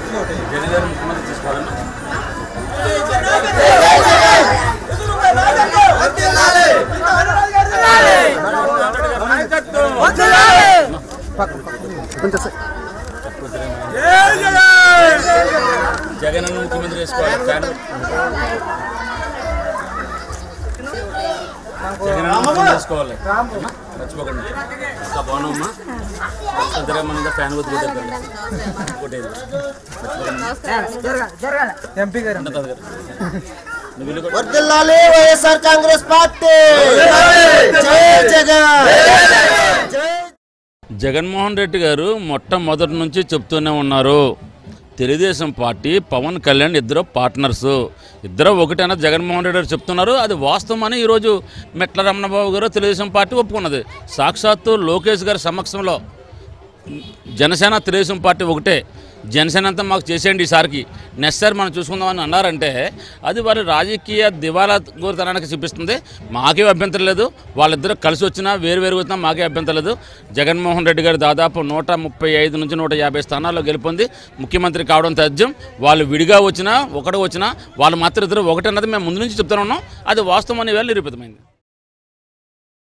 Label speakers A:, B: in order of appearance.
A: జగన్ గారు ముఖ్యమంత్రి తీసుకోవాలన్నా జగన్ ముఖ్యమంత్రి చేసుకోవాలి జగన్ చేసుకోవాలి మర్చిపోకండి ఇంకా బాగున్నామ్మా అంతరేమన్నా ఫ్యాన్
B: వర్ధిల్లాలి వైఎస్ఆర్ కాంగ్రెస్ పార్టీ
A: జగన్మోహన్ రెడ్డి గారు మొట్టమొదటి నుంచి చెప్తూనే ఉన్నారు తెలుగుదేశం పార్టీ పవన్ కళ్యాణ్ ఇద్దరు పార్ట్నర్స్ ఇద్దరు ఒకటైనా జగన్మోహన్ రెడ్డి గారు చెప్తున్నారు అది వాస్తవం అని ఈరోజు మెట్ల రమణబాబు గారు తెలుగుదేశం పార్టీ ఒప్పుకున్నది సాక్షాత్తు లోకేష్ గారి సమక్షంలో జనసేన తెలుగుదేశం పార్టీ ఒకటే జనసేన అంతా మాకు చేసేయండి ఈసారికి నెక్స్ట్ సారి మనం చూసుకుందామని అన్నారంటే అది వారి రాజకీయ దివాలా గోరుతనానికి చూపిస్తుంది మాకే అభ్యంతరం లేదు వాళ్ళిద్దరూ కలిసి వచ్చినా వేరు వచ్చినా మాకే అభ్యంతరం లేదు జగన్మోహన్ రెడ్డి గారు దాదాపు 135 నుంచి 150 స్థానాల్లో గెలుపొంది ముఖ్యమంత్రి కావడం తథ్యం వాళ్ళు విడిగా వచ్చినా ఒకటి వచ్చినా వాళ్ళు మాత్రం ఇద్దరు ఒకటన్నది మేము ముందు నుంచి చెప్తూనే ఉన్నాం అది వాస్తవం అని వేళ నిరూపితమైంది